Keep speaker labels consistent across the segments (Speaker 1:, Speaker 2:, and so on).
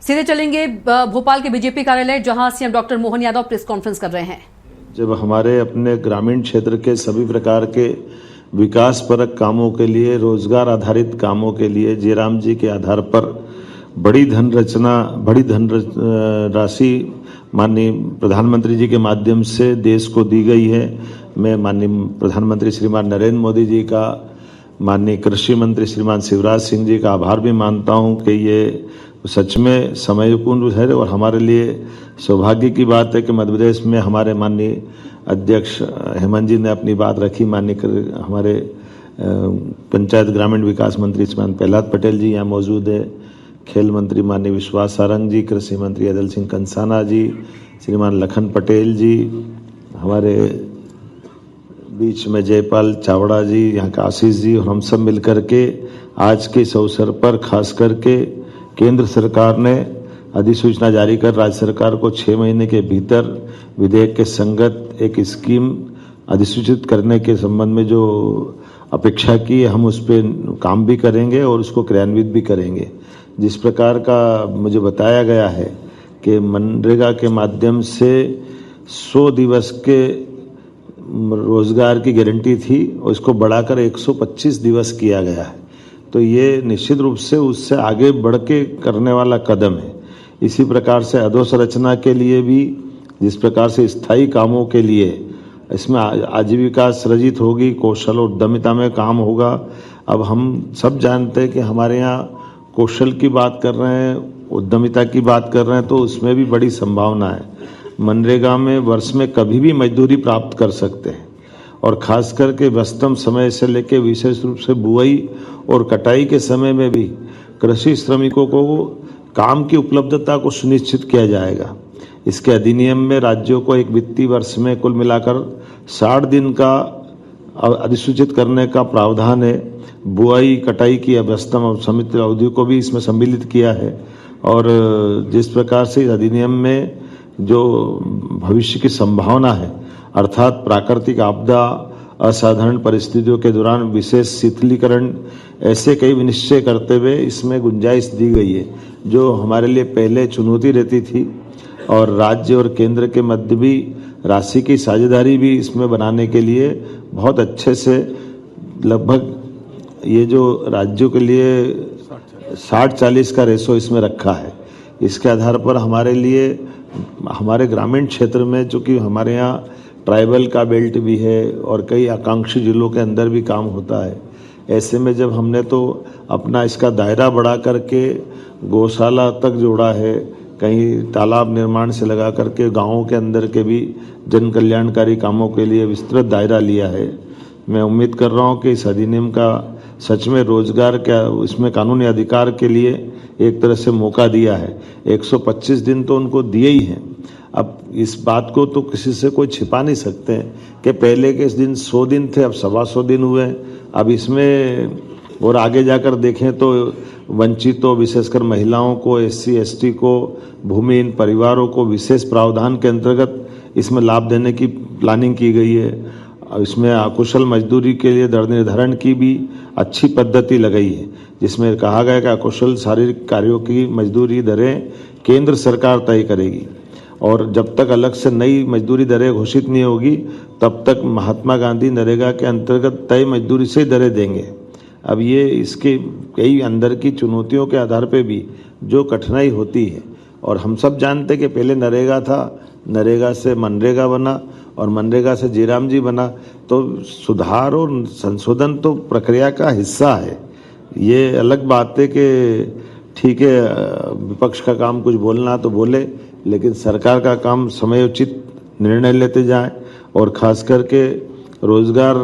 Speaker 1: सीधे चलेंगे भोपाल के बीजेपी कार्यालय, जहां CM doctor Mohan Yadav press conference कर रहे हैं।
Speaker 2: जब हमारे अपने ग्रामीण क्षेत्र के सभी प्रकार के विकासपरक कामों के लिए, रोजगार आधारित कामों के लिए जयराम जी के आधार पर बड़ी धन राशि माननीय प्रधानमंत्री जी के माध्यम से देश को दी गई है। मैं माननीय प्रधानमंत्री श्रीमान नरेंद्र मोदी जी का, माननीय कृषि मंत्री श्रीमान शिवराज सिंह जी का आभार भी मानता हूं कि ये सच में समयपूर्ण है और हमारे लिए सौभाग्य की बात है कि मध्य प्रदेश में हमारे माननीय अध्यक्ष हेमंत जी ने अपनी बात रखी। माननीय हमारे पंचायत ग्रामीण विकास मंत्री श्रीमान प्रहलाद पटेल जी यहाँ मौजूद है, खेल मंत्री माननीय विश्वास सारंग जी, कृषि मंत्री अदल सिंह कंसाना जी, श्रीमान लखन पटेल जी, हमारे बीच में जयपाल चावड़ा जी, यहाँ का आशीष जी, और हम सब मिलकर के आज के इस अवसर पर खास करके केंद्र सरकार ने अधिसूचना जारी कर राज्य सरकार को 6 महीने के भीतर विधेयक के संगत एक स्कीम अधिसूचित करने के संबंध में जो अपेक्षा की, हम उस पर काम भी करेंगे और उसको क्रियान्वित भी करेंगे। जिस प्रकार का मुझे बताया गया है कि मनरेगा के माध्यम से 100 दिवस के रोजगार की गारंटी थी और इसको बढ़ाकर 125 दिवस किया गया है, तो ये निश्चित रूप से उससे आगे बढ़ के करने वाला कदम है। इसी प्रकार से अधोसंरचना के लिए भी, जिस प्रकार से स्थायी कामों के लिए इसमें आजीविका सृजित होगी, कौशल और उद्यमिता में काम होगा। अब हम सब जानते हैं कि हमारे यहाँ कौशल की बात कर रहे हैं, उद्यमिता की बात कर रहे हैं, तो उसमें भी बड़ी संभावना है। मनरेगा में वर्ष में कभी भी मजदूरी प्राप्त कर सकते हैं और खास करके व्यस्तम समय से लेकर विशेष रूप से बुआई और कटाई के समय में भी कृषि श्रमिकों को काम की उपलब्धता को सुनिश्चित किया जाएगा। इसके अधिनियम में राज्यों को एक वित्तीय वर्ष में कुल मिलाकर 60 दिन का अधिसूचित करने का प्रावधान है। बुआई कटाई की व्यस्तम और सीमित अवधि को भी इसमें सम्मिलित किया है। और जिस प्रकार से इस अधिनियम में जो भविष्य की संभावना है, अर्थात प्राकृतिक आपदा, असाधारण परिस्थितियों के दौरान विशेष शिथिलीकरण, ऐसे कई विनिश्चय करते हुए इसमें गुंजाइश दी गई है, जो हमारे लिए पहले चुनौती रहती थी। और राज्य और केंद्र के मध्य भी राशि की साझेदारी भी इसमें बनाने के लिए बहुत अच्छे से, लगभग ये जो राज्यों के लिए 60-40 का रेशो इसमें रखा है। इसके आधार पर हमारे लिए, हमारे ग्रामीण क्षेत्र में, चूँकि हमारे यहाँ ट्राइबल का बेल्ट भी है और कई आकांक्षी जिलों के अंदर भी काम होता है, ऐसे में जब हमने तो अपना इसका दायरा बढ़ा करके गौशाला तक जोड़ा है, कहीं तालाब निर्माण से लगा करके गाँवों के अंदर के भी जन कल्याणकारी कामों के लिए विस्तृत दायरा लिया है। मैं उम्मीद कर रहा हूँ कि इस अधिनियम का सच में रोजगार का, इसमें कानूनी अधिकार के लिए एक तरह से मौका दिया है। 125 दिन तो उनको दिए ही हैं। अब इस बात को तो किसी से कोई छिपा नहीं सकते हैं कि पहले के इस दिन 100 दिन थे, अब 125 दिन हुए। अब इसमें और आगे जाकर देखें तो वंचितों, विशेषकर महिलाओं को, SC ST को, भूमिहीन परिवारों को विशेष प्रावधान के अंतर्गत इसमें लाभ देने की प्लानिंग की गई है। इसमें अकुशल मजदूरी के लिए दर निर्धारण की भी अच्छी पद्धति लगाई है, जिसमें कहा गया कि अकुशल शारीरिक कार्यों की मजदूरी दरें केंद्र सरकार तय करेगी और जब तक अलग से नई मजदूरी दरें घोषित नहीं होगी तब तक महात्मा गांधी नरेगा के अंतर्गत तय मजदूरी से दरें देंगे। अब ये इसके कई अंदर की चुनौतियों के आधार पे भी जो कठिनाई होती है, और हम सब जानते हैं कि पहले नरेगा था, नरेगा से मनरेगा बना और मनरेगा से जयराम जी बना, तो सुधार और संशोधन तो प्रक्रिया का हिस्सा है। ये अलग बात है कि ठीक है, विपक्ष का काम कुछ बोलना तो बोले, लेकिन सरकार का काम समयोचित निर्णय लेते जाएं और खास करके रोजगार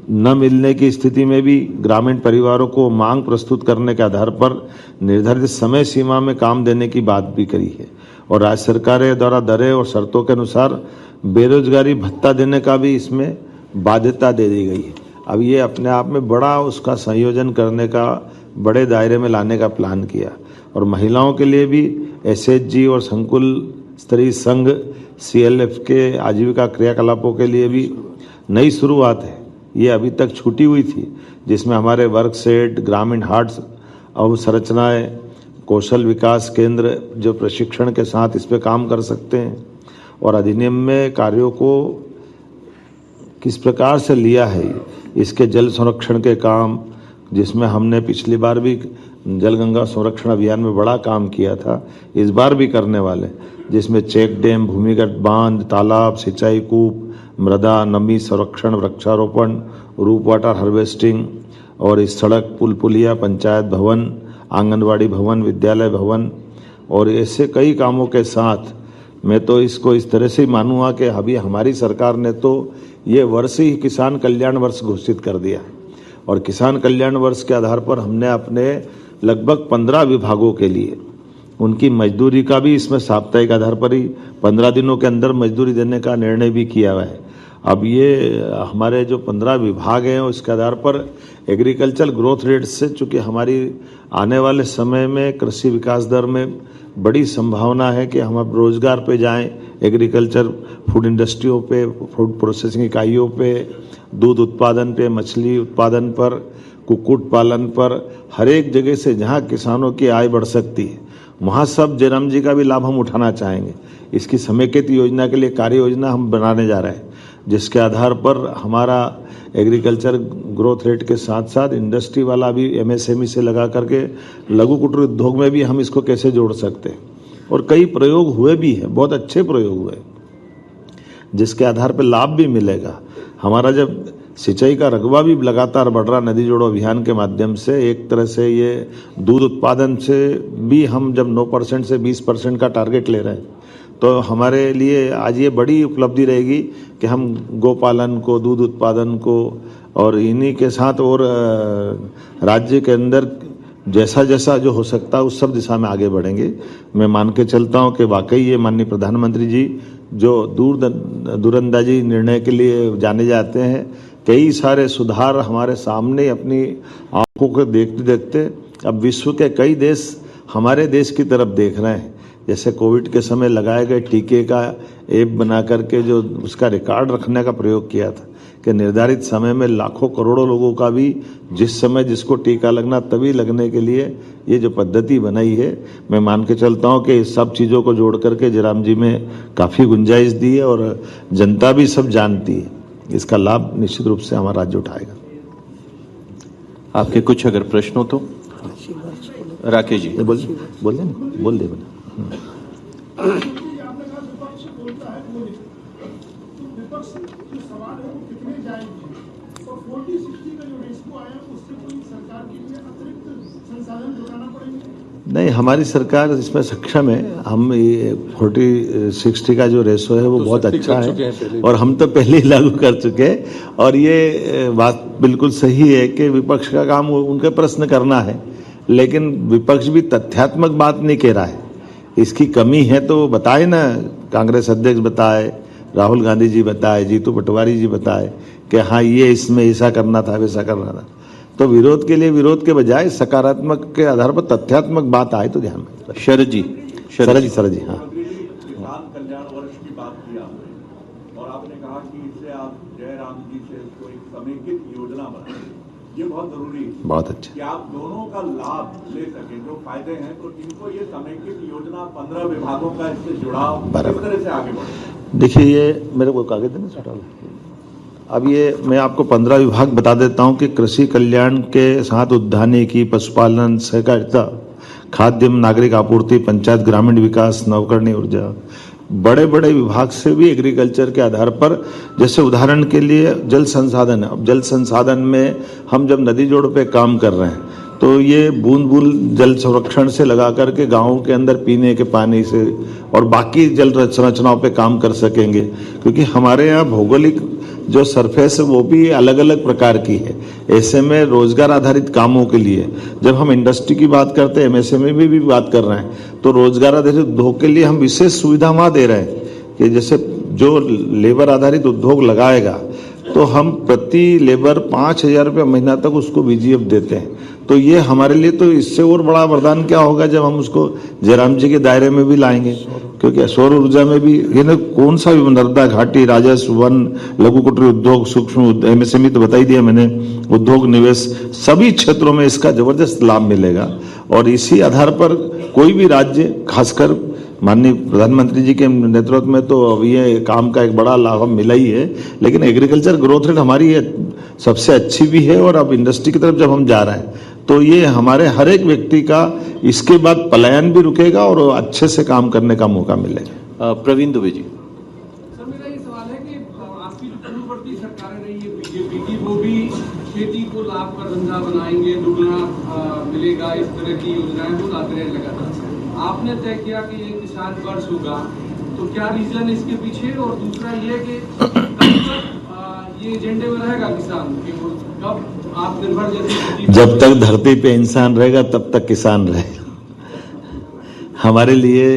Speaker 2: न मिलने की स्थिति में भी ग्रामीण परिवारों को मांग प्रस्तुत करने के आधार पर निर्धारित समय सीमा में काम देने की बात भी करी है। और राज्य सरकारें द्वारा दरें और शर्तों के अनुसार बेरोजगारी भत्ता देने का भी इसमें बाध्यता दे दी गई है। अब ये अपने आप में बड़ा उसका संयोजन करने का, बड़े दायरे में लाने का प्लान किया। और महिलाओं के लिए भी SHG और संकुल स्तरीय संघ CLF के आजीविका क्रियाकलापों के लिए भी नई शुरुआत है। ये अभी तक छूटी हुई थी, जिसमें हमारे वर्क सेट, ग्रामीण हाट अवसंरचनाएं, कौशल विकास केंद्र जो प्रशिक्षण के साथ इस पे काम कर सकते हैं, और अधिनियम में कार्यों को किस प्रकार से लिया है, इसके जल संरक्षण के काम, जिसमें हमने पिछली बार भी जल गंगा संरक्षण अभियान में बड़ा काम किया था, इस बार भी करने वाले, जिसमें चेक डैम, भूमिगत बांध, तालाब, सिंचाई कूप, मृदा नमी संरक्षण, वृक्षारोपण, रूप वाटर हार्वेस्टिंग, और इस सड़क, पुल पुलिया, पंचायत भवन, आंगनवाड़ी भवन, विद्यालय भवन, और ऐसे कई कामों के साथ मैं तो इसको इस तरह से मानूंगा कि अभी हमारी सरकार ने तो ये वर्ष ही किसान कल्याण वर्ष घोषित कर दिया, और किसान कल्याण वर्ष के आधार पर हमने अपने लगभग 15 विभागों के लिए उनकी मजदूरी का भी इसमें साप्ताहिक आधार पर ही 15 दिनों के अंदर मजदूरी देने का निर्णय भी किया हुआ है। अब ये हमारे जो 15 विभाग हैं उसके आधार पर एग्रीकल्चर ग्रोथ रेट से, चूँकि हमारी आने वाले समय में कृषि विकास दर में बड़ी संभावना है कि हम अब रोजगार पे जाएं, एग्रीकल्चर फूड इंडस्ट्रियों पे, फूड प्रोसेसिंग इकाइयों पे, दूध उत्पादन पे, मछली उत्पादन पर, कुक्कुट पालन पर, हर एक जगह से जहां किसानों की आय बढ़ सकती है वहां सब जयराम जी का भी लाभ हम उठाना चाहेंगे। इसकी समेकित योजना के लिए कार्य योजना हम बनाने जा रहे हैं, जिसके आधार पर हमारा एग्रीकल्चर ग्रोथ रेट के साथ साथ इंडस्ट्री वाला भी एमएसएमई से लगा करके लघु कुटीर उद्योग में भी हम इसको कैसे जोड़ सकते हैं, और कई प्रयोग हुए भी हैं, बहुत अच्छे प्रयोग हुए, जिसके आधार पर लाभ भी मिलेगा। हमारा जब सिंचाई का रकबा भी लगातार बढ़ रहा नदी जोड़ो अभियान के माध्यम से, एक तरह से ये दूध उत्पादन से भी हम जब 9% से 20% का टारगेट ले रहे हैं, तो हमारे लिए आज ये बड़ी उपलब्धि रहेगी कि हम गोपालन को, दूध उत्पादन को, और इन्हीं के साथ और राज्य के अंदर जैसा जैसा जो हो सकता है उस सब दिशा में आगे बढ़ेंगे। मैं मान के चलता हूँ कि वाकई ये माननीय प्रधानमंत्री जी जो दूरंदाजी निर्णय के लिए जाने जाते हैं, कई सारे सुधार हमारे सामने अपनी आंखों को देखते देखते अब विश्व के कई देश हमारे देश की तरफ देख रहे हैं। जैसे कोविड के समय लगाए गए टीके का ऐप बना करके जो उसका रिकॉर्ड रखने का प्रयोग किया था कि निर्धारित समय में लाखों करोड़ों लोगों का भी जिस समय जिसको टीका लगना तभी लगने के लिए ये जो पद्धति बनाई है, मैं मान के चलता हूँ कि इस सब चीज़ों को जोड़ करके जयराम जी में काफ़ी गुंजाइश दी है, और जनता भी सब जानती है। इसका लाभ निश्चित रूप से हमारा राज्य उठाएगा।
Speaker 3: आपके कुछ अगर प्रश्न हो तो राकेश जी बोल दे।
Speaker 2: नहीं, हमारी सरकार इसमें सक्षम है। हम ये 40-60 का जो रेशो है वो तो बहुत अच्छा है, और हम तो पहले ही लागू कर चुके हैं। और ये बात बिल्कुल सही है कि विपक्ष का काम उनके प्रश्न करना है, लेकिन विपक्ष भी तथ्यात्मक बात नहीं कह रहा है। इसकी कमी है तो बताए ना, कांग्रेस अध्यक्ष बताए, राहुल गांधी जी बताए, जीतू पटवारी जी बताए कि हाँ ये इसमें ऐसा करना था, वैसा करना था। तो विरोध के लिए विरोध के बजाय सकारात्मक के आधार पर तथ्यात्मक बात आए तो ध्यान में।
Speaker 3: शरद जी
Speaker 2: हाँ।
Speaker 4: किसान कल्याण वर्ष की बात की आपने, और आपने कहा कि इससे आप जयराम जी से कोई समेकित योजना बनाए, ये बहुत जरूरी है।
Speaker 2: बहुत अच्छा
Speaker 4: कि आप दोनों का लाभ ले सके, जो फायदे हैं, तो इनको ये समेकित योजना 15 विभागों का इससे जुड़ाव किस तरह से आगे बढ़े।
Speaker 2: देखिए, ये मेरे को कागज देना छोटा। अब ये मैं आपको 15 विभाग बता देता हूँ कि कृषि कल्याण के साथ उद्यानिकी, पशुपालन, सहकारिता, खाद्य नागरिक आपूर्ति, पंचायत ग्रामीण विकास, नवकरणीय ऊर्जा, बड़े बड़े विभाग से भी एग्रीकल्चर के आधार पर, जैसे उदाहरण के लिए जल संसाधन है। अब जल संसाधन में हम जब नदी जोड़ पे काम कर रहे हैं तो ये बूंद बूंद जल संरक्षण से लगा करके गाँवों के अंदर पीने के पानी से और बाकी जल संरचनाओं पे काम कर सकेंगे, क्योंकि हमारे यहाँ भौगोलिक जो सरफेस है वो भी अलग अलग प्रकार की है। ऐसे में रोजगार आधारित कामों के लिए जब हम इंडस्ट्री की बात करते हैं, एमएसएमई में भी बात कर रहे हैं, तो रोजगार आधारित उद्योग के लिए हम विशेष सुविधा वहाँ दे रहे हैं कि जैसे जो लेबर आधारित उद्योग लगाएगा तो हम प्रति लेबर 5,000 रुपये महीना तक उसको बीजीएफ देते हैं। तो ये हमारे लिए तो इससे और बड़ा वरदान क्या होगा जब हम उसको जयराम जी के दायरे में भी लाएंगे, क्योंकि सौर ऊर्जा में भी ये ना कौन सा भी नर्मदा घाटी, राजस्व, वन, लघु कुटीर उद्योग, सूक्ष्म एमएसएमई तो बता ही दिया मैंने, उद्योग निवेश, सभी क्षेत्रों में इसका जबरदस्त लाभ मिलेगा। और इसी आधार पर कोई भी राज्य, खासकर माननीय प्रधानमंत्री जी के नेतृत्व में तो अब ये काम का एक बड़ा लाभ मिला ही है, लेकिन एग्रीकल्चर ग्रोथ रेट हमारी सबसे अच्छी भी है। और अब इंडस्ट्री की तरफ जब हम जा रहे हैं तो ये हमारे हर एक व्यक्ति का इसके बाद पलायन भी रुकेगा और अच्छे से काम करने का मौका मिलेगा।
Speaker 3: प्रवीण दुबे जी।
Speaker 5: सर, मेरा ये सवाल है कि आपकी जो पूर्ववर्ती सरकारें रही है बीजेपी की, वो भी खेती को लाभ का धंधा बनाएंगे, दुगना मिलेगा, इस तरह की योजनाएं वो लाते रहे लगातार। आपने तय किया कि ये किसान वर्ष होगा, तो क्या रीजन इसके पीछे? और दूसरा ये कि कब तक ये एजेंडे में रहेगा किसान कि वो कब आत्मनिर्भर जैसी?
Speaker 2: जब तक धरती पे इंसान रहेगा तब तक किसान रहेगा। हमारे लिए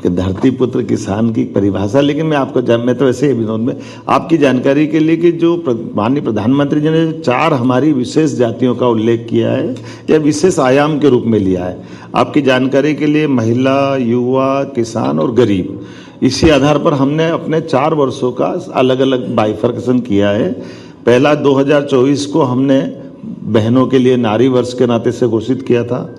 Speaker 2: धरती पुत्र किसान की परिभाषा, लेकिन मैं तो ऐसे ही विनोद में आपकी जानकारी के लिए कि जो माननीय प्रधानमंत्री जी ने 4 हमारी विशेष जातियों का उल्लेख किया है या विशेष आयाम के रूप में लिया है, आपकी जानकारी के लिए महिला, युवा, किसान और गरीब, इसी आधार पर हमने अपने 4 वर्षों का अलग अलग बाइफर्केशन किया है। पहला 2024 को हमने बहनों के लिए नारी वर्ष के नाते से घोषित किया था।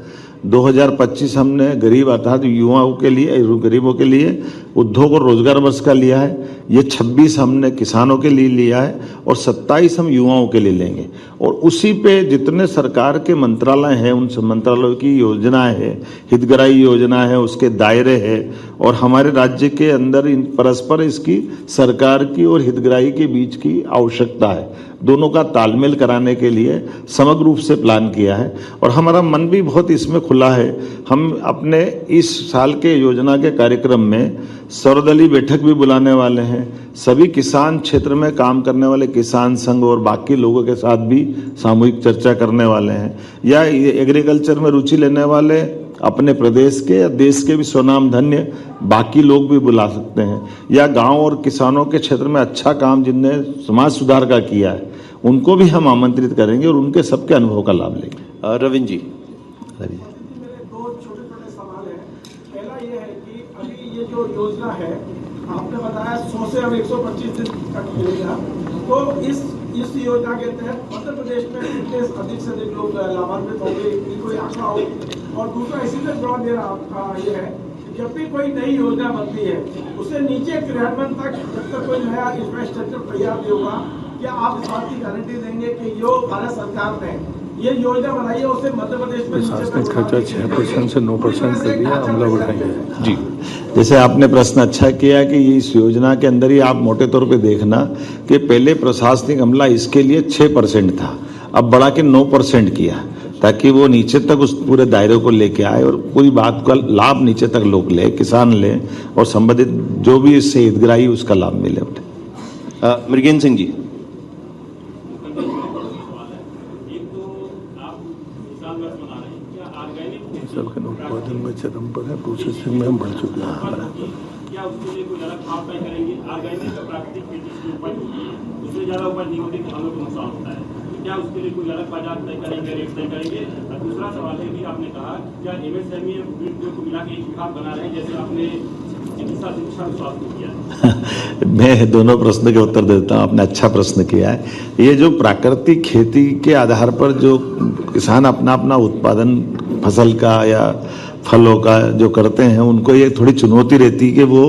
Speaker 2: 2025 हमने गरीब अर्थात युवाओं के लिए, गरीबों के लिए उद्योग और रोजगार वर्ष का लिया है। ये 26 हमने किसानों के लिए लिया है और 27 हम युवाओं के लिए लेंगे। और उसी पे जितने सरकार के मंत्रालय हैं, उन सब मंत्रालयों की योजनाएं है, हितग्राही योजना है, उसके दायरे है और हमारे राज्य के अंदर इन परस्पर इसकी सरकार की और हितग्राही के बीच की आवश्यकता है। दोनों का तालमेल कराने के लिए समग्र रूप से प्लान किया है और हमारा मन भी बहुत इसमें खुला है। हम अपने इस साल के योजना के कार्यक्रम में सर्वदलीय बैठक भी बुलाने वाले हैं। सभी किसान क्षेत्र में काम करने वाले किसान संघ और बाकी लोगों के साथ भी सामूहिक चर्चा करने वाले हैं। या एग्रीकल्चर में रुचि लेने वाले अपने प्रदेश के या देश के भी स्वनाम धन्य बाकी लोग भी बुला सकते हैं। या गांव और किसानों के क्षेत्र में अच्छा काम जिनने समाज सुधार का किया है, उनको भी हम आमंत्रित करेंगे और उनके सबके अनुभव का लाभ लेंगे।
Speaker 3: रविंद्र जी।
Speaker 5: मेरे 2 छोटे-छोटे सवाल हैं। पहला ये है कि अभी ये जो योजना है, आपने बताया 100 से अब 125 दिन तक मिलेगा, तो इस योजना के तहत मध्य प्रदेश में कितने अधिक से अधिक लोग लाभान्वित होंगे, कोई आंकड़ा हो? और दूसरा इसी से जुड़ा मेरा ये है कि जब भी कोई नई योजना बनती है, उससे नीचे क्रियान्वयन तक जब तक कोई नया इंफ्रास्ट्रक्चर तैयार नहीं होगा, क्या आप इस बात की गारंटी देंगे कि जो भारत सरकार ने ये योजना बनाई है उसे मध्य प्रदेश में
Speaker 6: खर्चा 6% से 9% कर दिया, अमला बढ़ाएंगे?
Speaker 3: जी,
Speaker 2: जैसे आपने प्रश्न अच्छा किया कि इस योजना के अंदर ही आप मोटे तौर पे देखना कि पहले प्रशासनिक अमला इसके लिए 6% था, अब बढ़ा के 9% किया, ताकि वो नीचे तक उस पूरे दायरे को लेके आए और पूरी बात का लाभ नीचे तक लोग ले, किसान ले और संबंधित जो भी इससे हितग्राही उसका लाभ मिले।
Speaker 3: मृगेंद्र सिंह जी।
Speaker 6: सबके उत्पादन में चरम पर है, प्रोसेसिंग में हम बढ़ चुके हैं।
Speaker 7: क्या उसके लिए कोई अलग भाव तय करेंगे? ऑर्गेनिक और प्राकृतिक खेती की उपज होती है, उससे ज्यादा उपज नहीं होती, किसानों को नुकसान होता है। क्या उसके लिए कोई अलग बाजार तय करेंगे, रेट तय करेंगे? और दूसरा सवाल है कि आपने कहा क्या MSME को मिला के एक विभाग बना रहे हैं, जैसे आपने चिकित्सा शिक्षा स्वास्थ्य किया?
Speaker 2: मैं दोनों प्रश्न के उत्तर देता हूँ। आपने अच्छा प्रश्न किया है। ये जो प्राकृतिक खेती के आधार पर जो किसान अपना अपना उत्पादन फसल का या फलों का जो करते हैं, उनको ये थोड़ी चुनौती रहती है कि वो,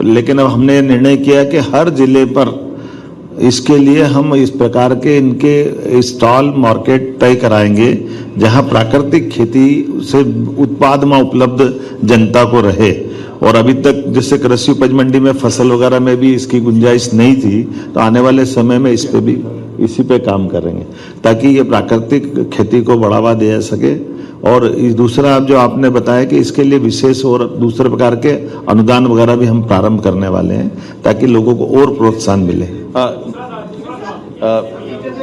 Speaker 2: लेकिन अब हमने निर्णय किया कि हर जिले पर इसके लिए हम इस प्रकार के इनके स्टॉल मार्केट तय कराएंगे जहां प्राकृतिक खेती से उत्पाद में उपलब्ध जनता को रहे। और अभी तक जैसे कृषि उपज मंडी में फसल वगैरह में भी इसकी गुंजाइश नहीं थी, तो आने वाले समय में इस पे भी इसी पे काम करेंगे ताकि ये प्राकृतिक खेती को बढ़ावा दिया सके। और दूसरा जो आपने बताया कि इसके लिए विशेष और दूसरे प्रकार के अनुदान वगैरह भी हम प्रारंभ करने वाले हैं ताकि लोगों को और प्रोत्साहन मिले।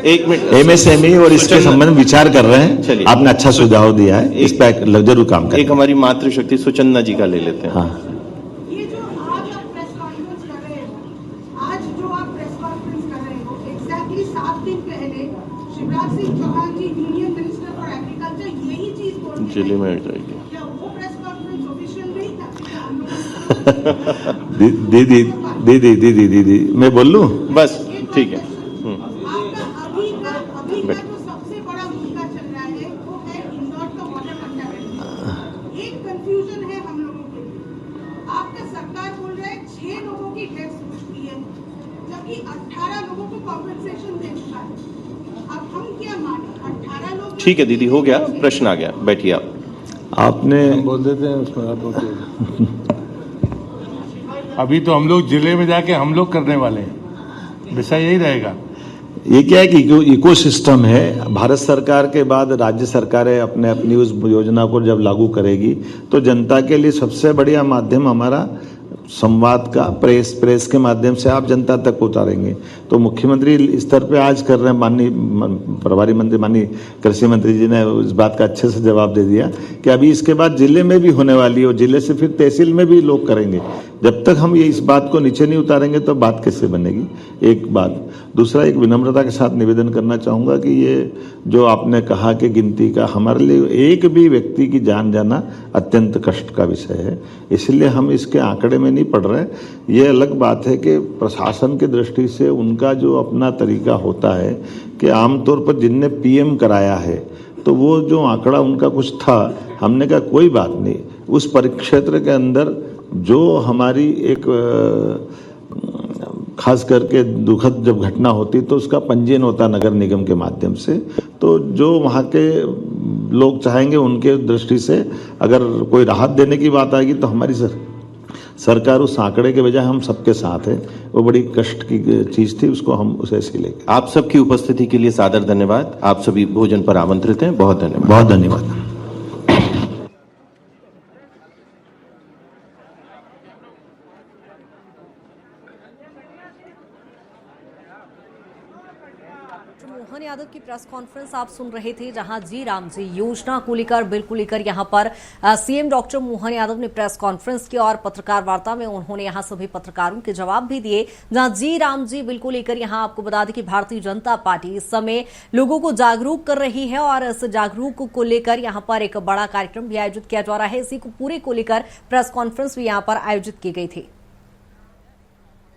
Speaker 3: एक मिनट,
Speaker 2: MSME और इसके संबंध में विचार कर रहे हैं।
Speaker 3: चलिए,
Speaker 2: आपने अच्छा सुझाव दिया है, इस पर जरूर काम करें।
Speaker 3: एक हमारी मातृशक्ति सुचन्ना जी का ले लेते हैं।
Speaker 2: हाँ,
Speaker 8: ये जो आज आप प्रेस कॉन्फ्रेंस कर रहे हो, आज जो आप प्रेस कॉन्फ्रेंस कर रहे हो, एग्जैक्टली 7 दिन पहले शिवराज सिंह चौहान जी, यूनियन मिनिस्टर फॉर एग्रीकल्चर, यही चीज बोल रहे
Speaker 3: जिले में
Speaker 8: थे। क्या वो प्रेस कॉन्फ्रेंस ऑफिशियल नहीं था?
Speaker 2: दीदी मैं बोल लूं?
Speaker 3: बस ठीक है।
Speaker 8: अभी का जो सबसे बड़ा मुद्दा चल रहा है वो है इंदौर का वाटर कंटेमिनेशन। 18 लोगों को कॉम्पेंसेशन दे चुका है। अब हम क्या माने? 18 लोग।
Speaker 3: ठीक है दीदी, हो गया, प्रश्न आ गया, बैठिए आप।
Speaker 2: आपने
Speaker 6: बोल देते हैं उसमें आप अभी तो हम लोग जिले में जाके हम लोग करने वाले हैं, विषय यही रहेगा।
Speaker 2: ये क्या है कि इकोसिस्टम है। भारत सरकार के बाद राज्य सरकारें अपनी उस योजना को जब लागू करेगी तो जनता के लिए सबसे बढ़िया माध्यम हमारा संवाद का प्रेस के माध्यम से आप जनता तक उतारेंगे। तो मुख्यमंत्री स्तर पे आज कर रहे हैं, माननीय प्रभारी मंत्री माननीय कृषि मंत्री जी ने इस बात का अच्छे से जवाब दे दिया कि अभी इसके बाद जिले में भी होने वाली है और जिले से फिर तहसील में भी लोग करेंगे। जब तक हम ये इस बात को नीचे नहीं उतारेंगे तो बात कैसे बनेगी? एक बात। दूसरा, एक विनम्रता के साथ निवेदन करना चाहूंगा कि ये जो आपने कहा कि गिनती का, हमारे लिए एक भी व्यक्ति की जान जाना अत्यंत कष्ट का विषय है, इसलिए हम इसके आंकड़े में नहीं पड़ रहे। ये अलग बात है कि प्रशासन की दृष्टि से उनका जो अपना तरीका होता है कि आमतौर पर जिनने पीएम कराया है तो वो जो आंकड़ा उनका कुछ था, हमने कहा कोई बात नहीं, उस परिक्षेत्र के अंदर जो हमारी एक खास करके दुखद जब घटना होती तो उसका पंजीयन होता नगर निगम के माध्यम से, तो जो वहाँ के लोग चाहेंगे उनके दृष्टि से अगर कोई राहत देने की बात आएगी तो हमारी सरकार उस आंकड़े के बजाय हम सबके साथ है। वो बड़ी कष्ट की चीज थी, उसको हम उसे ऐसे लेंगे।
Speaker 3: आप सबकी उपस्थिति के लिए सादर धन्यवाद। आप सभी भोजन पर आमंत्रित हैं। बहुत धन्यवाद।
Speaker 2: बहुत धन्यवाद।
Speaker 1: मोहन यादव की प्रेस कॉन्फ्रेंस आप सुन रहे थे, जहां जी राम जी योजना को लेकर बिल को लेकर यहां पर सीएम डॉक्टर मोहन यादव ने प्रेस कॉन्फ्रेंस की और पत्रकार वार्ता में उन्होंने यहां सभी पत्रकारों के जवाब भी दिए। जहां जी राम जी बिल को लेकर यहां आपको बता दें कि भारतीय जनता पार्टी इस समय लोगों को जागरूक कर रही है और इस जागरूक को लेकर यहां पर एक बड़ा कार्यक्रम भी आयोजित किया जा रहा है। इसी को पूरे को लेकर प्रेस कॉन्फ्रेंस भी यहां पर आयोजित की गई थी।